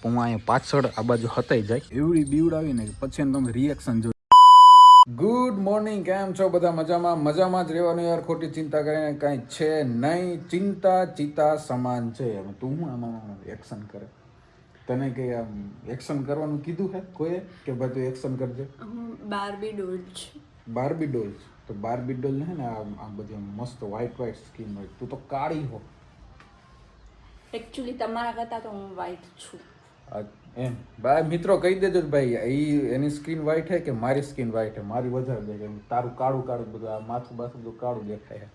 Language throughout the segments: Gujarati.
હું અહીંયા પાછળ આ બાજુ હતાઈ જાય એવડી બીવડાવીને પછી તમે રિએક્શન જો. ગુડ મોર્નિંગ, કેમ છો બધા? મજામાં જ રહેવાનું યાર. ખોટી ચિંતા કરીને કાંઈ છે નહીં. ચિંતા ચિતા સમાન છે. હવે તું હું આમાં એક્શન કરે? તને કઈ આમ એક્શન કરવાનું કીધું હે કોઈએ કે ભાઈ તું એક્શન કરજે? બાર્બી ડોલ છે. બાર્બી ડોલ? તો બાર્બી ડોલ ને હે ને આ બધી મસ્ત વ્હાઈટ સ્કિન હોય. તું તો કાળી હો. એકચ્યુઅલી તમારા કરતાં તો હું વ્હાઈટ છું. એમ ભાઈ મિત્રો કહી દેજો ભાઈ એની સ્કિન વ્હાઈટ હે કે મારી સ્કિન વ્હાઈટ હે? મારી વધારે દેખાય, તારું કાળું બધું આ માથું બાથું બધું કાળું દેખાય.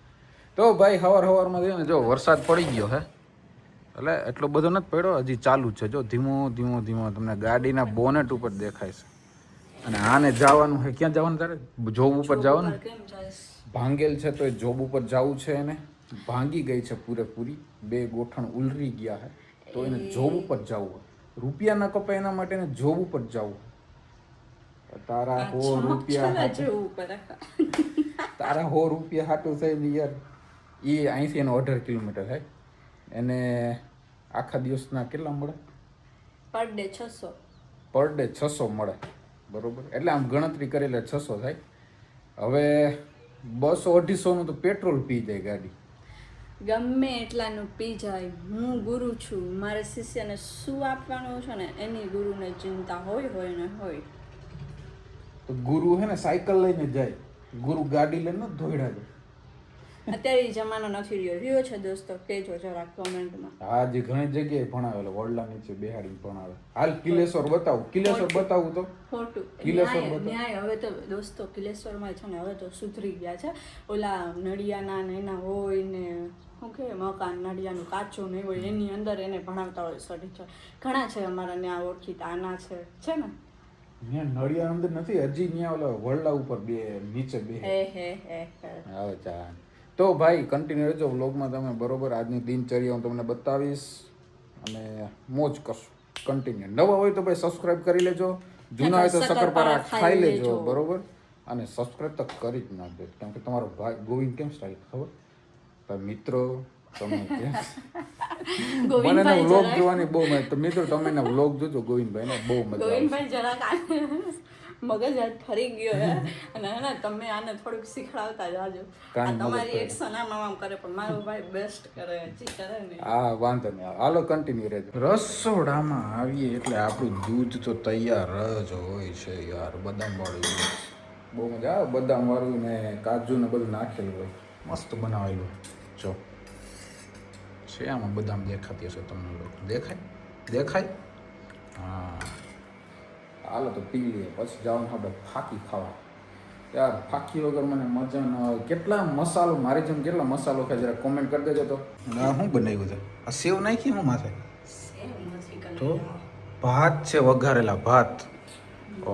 તો ભાઈ સવારમાં છે ને જો વરસાદ પડી ગયો હે, એટલે એટલો બધો નથી પડ્યો, હજી ચાલુ છે. જો ધીમો તમને ગાડીના બોનેટ ઉપર દેખાય છે. અને આને જવાનું છે. ક્યાં જવાનું તારે? જોબ ઉપર જવાનું. ભાંગેલ છે તો એ જોબ ઉપર જવું છે. એને ભાંગી ગઈ છે પૂરેપૂરી, 2 ગોઠણ ઉલરી ગયા હે, તો એને જોબ ઉપર જવું. રૂપિયા ના કપાય એના માટે એને જોબ ઉપર જવું. તારા 100 રૂપિયા તારા 100 રૂપિયા હાટું થઈને યાર, એ અહીંથી એનો 18 કિલોમીટર થાય. એને આખા દિવસના કેટલા મળે? Per day 600. પર ડે 600 મળે, બરોબર? એટલે આમ ગણતરી કરેલે 600 થાય. હવે 200-250 નું તો પેટ્રોલ પી જાય ગાડી. ગમે એટલાનું પી જાય. હું ગુરુ છું, મારે શિષ્યને શું આપવાનું છે ને એની ગુરુને ચિંતા હોય ને હોય. તો ગુરુ હે ને સાયકલ લઈને જાય, ગુરુ ગાડી લઈને દોડ્યા જાય. અત્યારે જમાનો નથી રહ્યો છે દોસ્તો, કહેજો જરા કોમેન્ટમાં. હા, જે ઘણી જગ્યાએ ભણાવેલો, વડલા નીચે બેહાડી ભણાવે. હાલ કિલેશ્વર બતાવું તો ખોટું. ન્યાય હવે તો દોસ્તો કિલેશ્વરમાં છે ને હવે તો સુધરી ગયા છે. ઓલા નડિયાના ને એના હોય ને શું કે મકાન નડિયાનું કાચું નહીં હોય એની અંદર એને ભણાવતા હોય સ્ટડી. ઘણા છે અમારા ત્યાં ઓળખીતા આના છે ને નડિયા અંદર નથી, હજી ત્યાં ઓલા વડલા ઉપર નીચે બે. હવે ચા તો ભાઈ કન્ટિન્યુ રહેજો વ્લોગમાં તમે, બરોબર? આજની દિનચર્યા હું તમને બતાવીશ અને મોજ કરશું. કન્ટિન્યુ. નવા હોય તો ભાઈ સબસ્ક્રાઇબ કરી લેજો, જૂના હોય તો શક્કરપારા ખાઈ લેજો, બરોબર? અને સબસ્ક્રાઇબ તો કરી જ નાખજો, કેમ કે તમારો ભાઈ ગોવિંદ કેમ સ્ટાઇલ ખબર? તો મિત્રો તમે મને એના વ્લોગ જોવાની બહુ મજા. તો મિત્રો તમે એના વ્લોગ જોજો ગોવિંદભાઈ, બહુ મજા આવે. ગોવિંદભાઈ જરાક મગજ ફરી ગયો હે અને તમે આને થોડુંક શીખડાવતા જાજો. તમારી એક્શન આમ કરે પણ મારો ભાઈ બેસ્ટ કરે ને. હા, વાંધો નહીં, હાલો કન્ટિન્યુ રહેજો. રસોડામાં આવીએ એટલે આપણું દૂધ તો તૈયાર જ હોય છે યાર. બદામ વાળું બહુ મજા આવે. બદામ વાળું ને કાજુ ને બધું નાખેલું હોય, મસ્ત બનાવેલું. જો છે આમાં બદામ દેખાતી હશે તમને લોકો? દેખાય? હા, હાલો તો પી લઈએ, પછી જવાનું આપણે ફાકી ખાવા. યાર ફાકી વગર મને મજા ન આવે. કેટલા મસાલો, મારી જેમ કેટલા મસાલો ખાય જરા કોમેન્ટ કરી દેજો. તો શું બનાવ્યું છે? આ સેવ નાખી હું માથે? તો ભાત છે, વઘારેલા ભાત.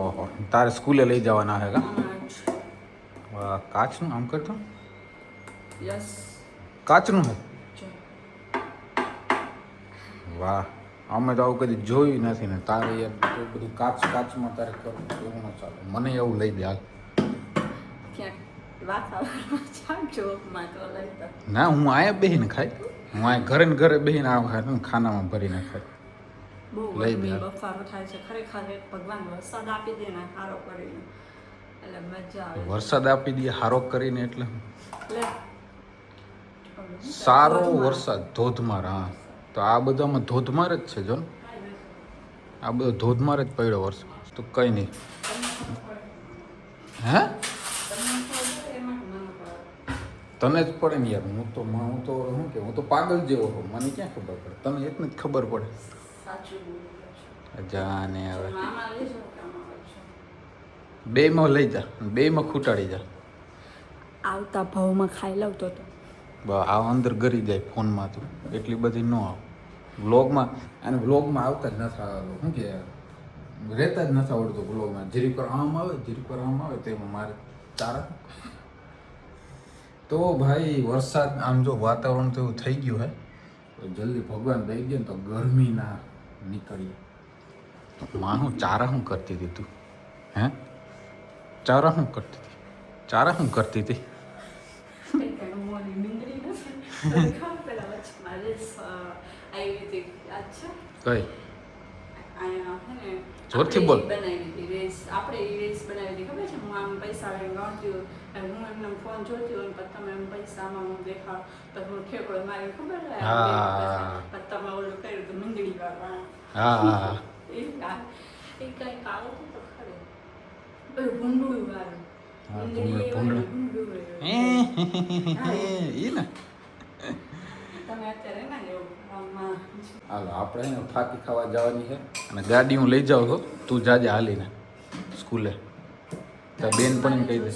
ઓહો, તારે સ્કૂલે લઈ જવાના હે કા? વાહ, કાચનું આમ કરતો. યસ, કાચનું હે. વાહ, અમે તો આવું કદી જોયું નથી ને. તારે યાર બધું કાચમાં તારે કરવું એવું ન ચાલે. મને એવું લઈ દે હાલ. ના, હું અહીંયા બેસીને ખાય. હું અહીંયા ઘરે બેસીને આવું ખાય, ખાનામાં ભરીને ખાય. લઈ દે. બફારો થાય છે ખરેખર. ભગવાન વરસાદ આપી દે ને હારો કરીને એટલે મજા આવે. વરસાદ આપી દે હારો કરીને એટલે સારો વરસાદ, ધોધમાર. હા, તો આ બધામાં ધોધમાર જ છે. જો ને આ બધો ધોધમાર જ પડ્યો વરસાદ. તો કઈ નહીં. હે તને જ પડે ને યાર. હું તો પાગલ જેવો હોઉં, મને ક્યાં ખબર પડે? તને એકને જ ખબર પડે. જાને હવે 2માં લઈ જા, 2માં ખૂટાડી જા. આવતા ભાવમાં ખાઈ લઉં તો આ અંદર ગરી જાય ફોનમાં. તો એટલી બધી ન આવે વ્લોગમાં. અને વ્લોગમાં આવતા જ નથી આવતું. શું કે રહેતા જ નથી આવડતું વ્લોગમાં. જીરી પર આમ આવે તેમાં મારે તારા. તો ભાઈ વરસાદ આમ જો વાતાવરણ તો એવું થઈ ગયું હે, તો જલ્દી ભગવાન દઈ દે ને તો ગરમી ના નીકળીએ. માં હું ચારા શું કરતી હતી તું? હે ચારા શું કરતી હતી? કઈ અહીંયા હે ને જોરથી આપણે બોલ. બનાવી હતી રેસ, આપણે એ રેસ બનાવી હતી ખબર છે. હું આમ પૈસા ગણતી હોય અને હું એમને ફોન જોતી હોય પણ તમે એમ પૈસામાં હું દેખાડ તો હું ઠેકડો મારી ખબર છે હા. પણ તમે ઓલું કર્યું તો મંદડી વાળવા હા એ કઈ કાળો તો ખરે પેલું ભૂંડું વાળું હા, મંદડી ભૂંડું. ભૂંડું ઈ ને તમે અત્યારે ના એવું આમાં હાલો આપણે એને ફાકી ખાવા જવાની છે અને ગાડી હું લઈ જાઉં છું, તું જાજે હાલીને સ્કૂલે. તાર બેનપણીને કહી દે,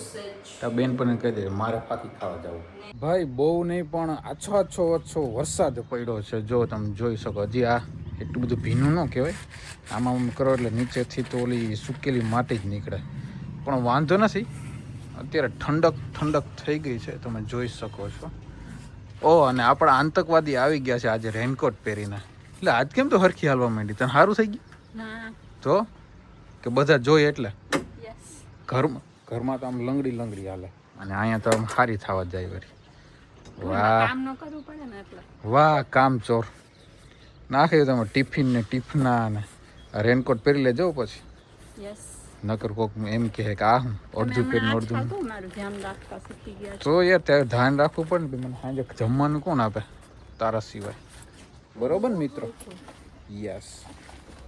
તાર બેનપણીને કહી દે મારે ફાકી ખાવા જવું. ભાઈ બહુ નહીં પણ આછો વરસાદ પડ્યો છે. જો તમે જોઈ શકો, હજી આ એટલું બધું ભીનું ન કહેવાય, આમાં આમ કરો એટલે નીચેથી તો ઓલી સુકેલી માટી જ નીકળે. પણ વાંધો નથી, અત્યારે ઠંડક થઈ ગઈ છે, તમે જોઈ શકો છો. ઓ અને આપણા આતંકવાદી આવી ગયા છે આજે રેનકોટ પહેરીને. એટલે આજ કેમ તો હરખી હાલવા માંડી, તને સારું થઈ ગયું ના તો કે બધા જોઈએ એટલે યસ ઘરમાં તો આમ લંગડી હાલે અને અહીંયા તો આમ સારી થવા જાય વળી. વાહ કામ ન કરવું પડે ને એટલે વાહ કામ ચોર નાખી તમે ટિફિન ને ટિફના ને રેનકોટ પહેરી લેજો પછી યસ નકર કોક એમ કહે કે આ હું અડધું પહેરીને અડધું મારું ધ્યાન રાખતા શીખી ગયા તો યાર ત્યારે ધ્યાન રાખવું પડે ને મને સાંજે જમવાનું કોણ આપે તારા સિવાય, બરોબર ને મિત્રો? યસ.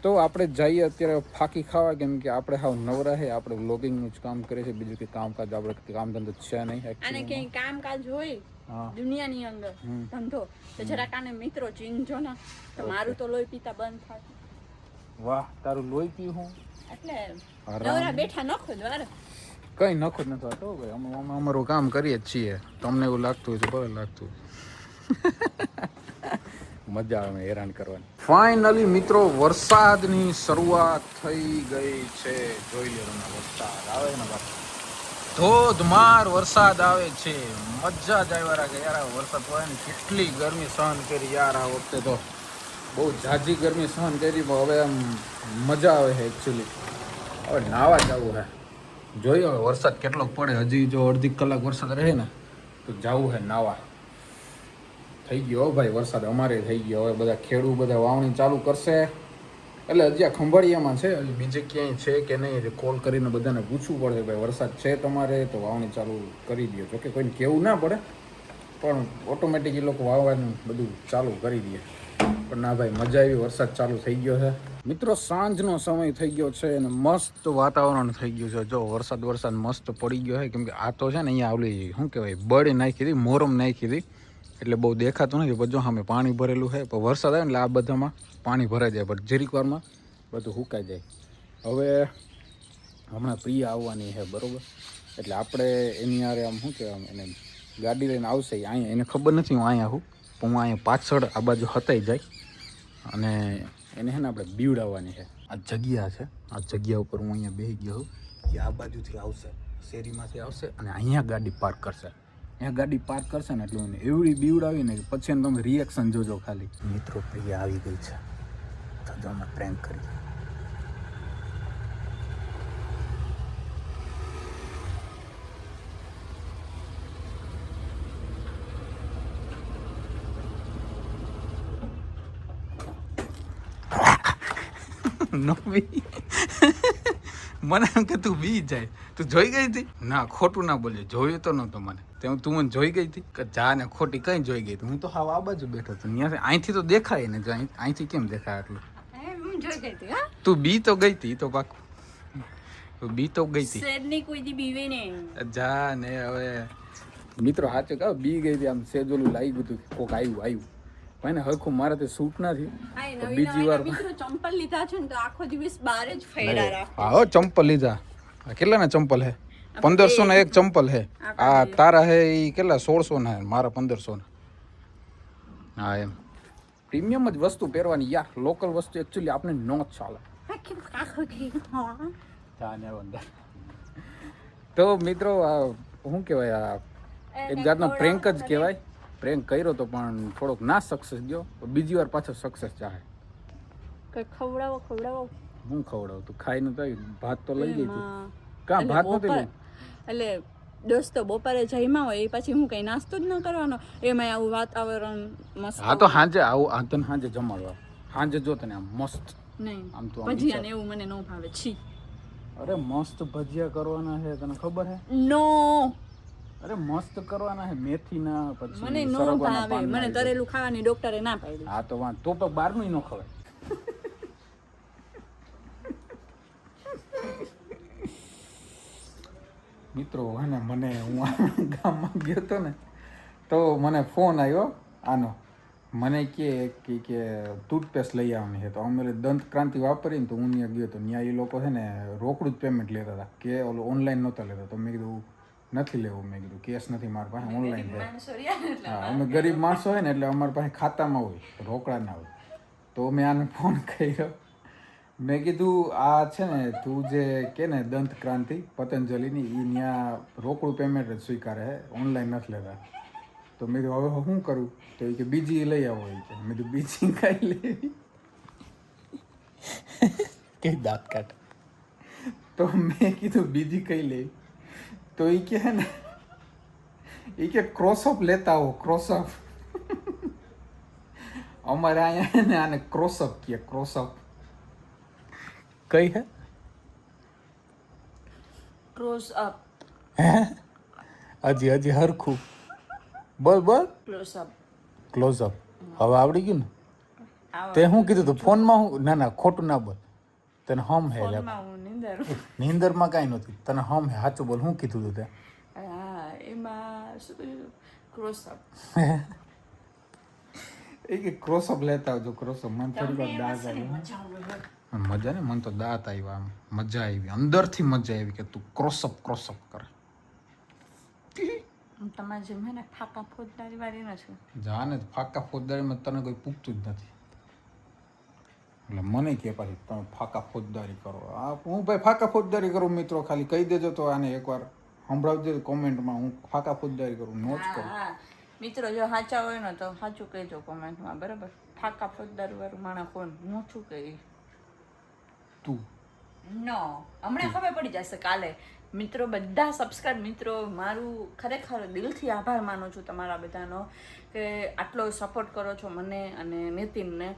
તો આપણે જઈએ અત્યારે ફાકી ખાવા, કેમ કે આપણે હાવ નવરા છે, આપણે વ્લોગિંગનું જ કામ કરીએ છીએ, બીજું કંઈ કામકાજ આપણે કામ ધંધો છે નહીં અને actually. ક્યાંય કામકાજ હોય હા દુનિયાની અંદર ધંધો તો જરાક આને મિત્રો ચીનજો ને તો મારું તો લોહી પીતા બંધ થાય. વાહ તારું લોહી પી હું એટલે આરામ. નવરા બેઠા નખો દ્વાર કઈ નખો જ નથી થતો ભાઈ, અમે અમારું કામ કરીએ જ છીએ. તમને એવું લાગતું હોય તો ભલે લાગતું હોય. મજા આવે હેરાન કરવાની. ફાઇનલી મિત્રો વરસાદની શરૂઆત થઈ ગઈ છે. જોઈ લો તમે, વરસાદ આવે ને બાપ, ધોધમાર વરસાદ આવે છે. મજા જ આવ્યા રાખે યાર. આ વરસાદ પડે ને કેટલી ગરમી સહન કરી યાર આ વખતે તો બહુ ઝાઝી ગરમી સહન કરી, પણ હવે આમ મજા આવે છે એકચ્યુઅલી. હવે નાવા જવું છે, જોઈએ હવે વરસાદ કેટલો પડે. હજી જો અડધી કલાક વરસાદ રહે ને તો જવું છે નાવા. થઈ ગયો ભાઈ વરસાદ, અમારે થઈ ગયો. હવે બધા ખેડૂત બધા વાવણી ચાલુ કરશે. એટલે હજી આ ખંભાળિયામાં છે, હજી બીજે ક્યાંય છે કે નહીં, કોલ કરીને બધાને પૂછવું પડે ભાઈ વરસાદ છે તમારે તો વાવણી ચાલુ કરી દો. જોકે કોઈને કહેવું ના પડે, પણ ઓટોમેટિક એ લોકો વાવવાનું બધું ચાલુ કરી દે. પણ ના ભાઈ મજા આવી, વરસાદ ચાલુ થઈ ગયો છે મિત્રો. સાંજનો સમય થઈ ગયો છે અને મસ્ત વાતાવરણ થઈ ગયું છે. જો વરસાદ મસ્ત પડી ગયો છે, કેમ કે આ તો છે ને અહીંયા આવલી શું કહેવાય બળી નાખી હતી, મોરમ નાખી હતી, એટલે બહુ દેખાતું નથી. બધું સામે પાણી ભરેલું છે, પણ વરસાદ આવે એટલે આ બધામાં પાણી ભરાઈ જાય, પણ જરીક વારમાં બધું સુકાઈ જાય. હવે હમણાં પ્રિયા આવવાની છે બરાબર, એટલે આપણે એની યારે આમ શું કહેવાય એને ગાડી લઈને આવશે અહીંયા. એને ખબર નથી હું અહીંયા આવું, પણ હું અહીંયા પાછળ આ બાજુ હતાઈ જાય અને એને છે ને આપણે બીવડાવવાની છે. આ જગ્યા છે, આ જગ્યા ઉપર હું અહીંયા બેસી ગયો છું. એ આ બાજુથી આવશે, શેરીમાંથી આવશે અને અહીંયા ગાડી પાર્ક કરશે. અહીંયા ગાડી પાર્ક કરશે ને એટલે એને એવડી બીવડાવી ને પછી એને તમે રિએક્શન જોજો ખાલી. મિત્રો પ્રિયા આવી ગઈ છે, તો જો અમે પ્રેન્ક કરી. નો બી મને એમ કે તું બી જાય. તું જોઈ ગઈ હતી? ના ખોટું ના બોલે, જોયું તો નહોતો મને. તું મને જોઈ ગઈ હતી કે જા ને ખોટી કઈ જોઈ ગઈ હતી? હું તો હાવ આ બાજુ બેઠો હતો, અહીંથી તો દેખાય ને, અહીંથી કેમ દેખાય આટલું? તું બી તો ગઈ હતી, તો પાકું તું બી તો ગઈ હતી. શેરની કોઈ દી બીવે ને જા ને હવે મિત્રો સાચું કહો બી ગઈ હતી. આમ સેજોલું લાગ્યું હતું કોક આવ્યું પણ હરખું મારે તે સૂટ નથી. બીજી વાર ચંપલ લીધા છે ને તો આખો દિવસ બહાર જ ફેરા રાખો. હા ચંપલ લીધા. કેટલાના ચંપલ હે? 1500 ના એક ચંપલ હે. આ તારા હે એ કેટલા 1600 ના હે, મારા 1500 ના. હા એમ પ્રીમિયમ જ વસ્તુ પહેરવાની યાર. લોકલ વસ્તુ એકચ્યુઅલી આપણે નો ચાલે. તો મિત્રો આ શું કહેવાય, આ એક જાતનો પ્રેન્ક જ કહેવાય. પ્રેન્ક કર્યો તો પણ થોડોક ના સક્સેસ ગયો, બીજી વાર પાછો સક્સેસ ચાહે. ખવડાવો હું ખવડાવું? તું ખાઈને તો ભાત તો લઈ ગઈ હતી. કાં ભાત નહોતી લઈ? એટલે દોસ્તો બપોરે જઈમાં હોય એ પછી હું કઈ નાસ્તો જ ન કરવાનો, એમાં આવું વાતાવરણ મસ્ત. હા તો સાંજે આવું, આ તને સાંજે જમાડવા. સાંજે જો તને આમ મસ્ત નહીં આમ તો આમ ભજીયા ને એવું મને ન ભાવે છી અરે મસ્ત ભજીયા કરવાના છે તને ખબર હે નો અરે મસ્ત કરવાના છે મેથીના પછી મને નો સરગવાના ભાવે પાનના મને એ તરેલું ખાવાની ડોક્ટરે ના પાડી હા તો વાંધો તો પણ બહારનું ન ખવાય મિત્રો હે ને મને હું ગામમાં ગયો હતો ને તો મને ફોન આવ્યો આનો મને કે ટૂથપેસ્ટ લઈ આવવાની છે તો અમે દંત ક્રાંતિ વાપરીને તો હું ત્યાં ગયો તો ત્યાં એ લોકો છે ને રોકડું જ પેમેન્ટ લેતા હતા કે ઓલું ઓનલાઈન નહોતા લેતા તો મેં કીધું નથી લેવું મેં કીધું કેશ નથી મારી પાસે ઓનલાઈન છે હા અમે ગરીબ માણસો હોય ને એટલે અમારી પાસે ખાતામાં હોય રોકડા ના હોય તો મેં આને ફોન કર્યો મેં કીધું આ છે ને તું જે કે ને દંત ક્રાંતિ પતંજલિની એ ત્યાં રોકડું પેમેન્ટ જ સ્વીકારે છે ઓનલાઈન નથી લેતા તો મેં કીધું હવે શું કરું તો એ કે બીજી લઈ આવો એ કે મેં કીધું બીજી કઈ લેવી કઈ દાંત કાઢ તો મેં કીધું બીજી કઈ લેવી તો એ કે ને એ કે ક્રોસઅપ લેતા આવો ક્રોસઅપ અમારે અહીંયા ને આને ક્રોસઅપ કહે ક્રોસઅપ કઈ હે ક્લોઝ અપ હજી હરખું બોલ ક્લોઝ અપ ક્લોઝઅપ હવે આવડી ગયું ને તે શું કીધું તું ફોનમાં હું ના ખોટું ના બોલ તને હમ હે નીંદરમાં કાંઈ નહોતી તને હમ હે સાચું બોલ શું કીધું તું તે હા એમાં શું કીધું ક્લોઝ અપ એ કે ક્રોસઅપ લેતા આવજો ક્રોસઅપ મને થોડી વાર દાંત આવી મજા ને મને તો દાંત આવ્યા આમ મજા આવી અંદરથી મજા આવી કે તું ક્રોસઅપ કરે તમારે જેમ હે ને ફાકા ફોજદારી વાળી નથી જાને ફાકા ફોજદારીમાં તને કોઈ પૂછતું જ નથી એટલે મને કે પાછી તમે ફાકા ફોજદારી કરો આ હું ભાઈ ફાકા ફોજદારી કરું મિત્રો ખાલી કહી દેજો તો આને એકવાર સંભળાવજો કોમેન્ટમાં હું ફાકા ફોજદારી કરું નો જ કરું મિત્રો જો સાચા હોય ને તો સાચું કહેજો કોમેન્ટમાં બરાબર ફાકા ફોજદારી વાળું માણસ કોણ હું શું કહી તું નો હમણાં ખબર પડી જશે કાલે મિત્રો બધા સબસ્ક્રાઇબ મિત્રો મારું ખરેખર દિલથી આભાર માનું છું તમારા બધાનો કે આટલો સપોર્ટ કરો છો મને અને નીતિનને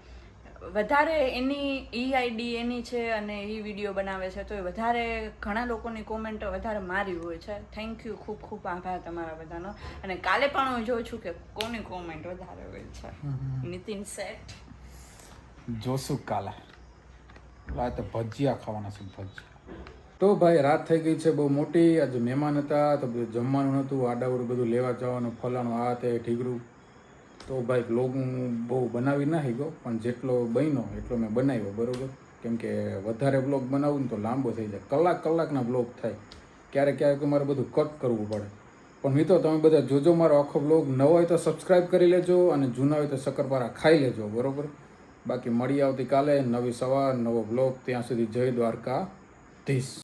વધારે એની આઈડી એની છે અને એ વિડીયો બનાવે છે તો એ વધારે ઘણા લોકોની કોમેન્ટ વધારે મારી હોય છે થેન્ક યુ ખૂબ ખૂબ આભાર તમારા બધાનો અને કાલે પણ હું જોઉં છું કે કોની કોમેન્ટ વધારે હોય છે નીતિન સેટ જોશું કાલે રાતે ભજીયા ખાવાના છે ભજીયા તો ભાઈ રાત થઈ ગઈ છે બહુ મોટી આજે મહેમાન હતા તો બધું જમવાનું નહોતું આડાવડું બધું લેવા જવાનું ફલાણું આ તે ઠીકરું તો ભાઈ બ્લોગ હું બહુ બનાવી ના ગયો પણ જેટલો બન્યો એટલો મેં બનાવ્યો બરાબર કેમ કે વધારે બ્લોગ બનાવું ને તો લાંબો થઈ જાય કલાકના બ્લોગ થાય ક્યારેક મારે બધું કટ કરવું પડે પણ મિત્રો તમે બધા જોજો મારો આખો બ્લોગ નવો હોય તો સબસ્ક્રાઈબ કરી લેજો અને જૂના હોય તો શક્કરપારા ખાઈ લેજો બરાબર બાકી મળી આવતીકાલે નવી સવાર નવો બ્લોગ ત્યાં સુધી જય દ્વારકાધીશ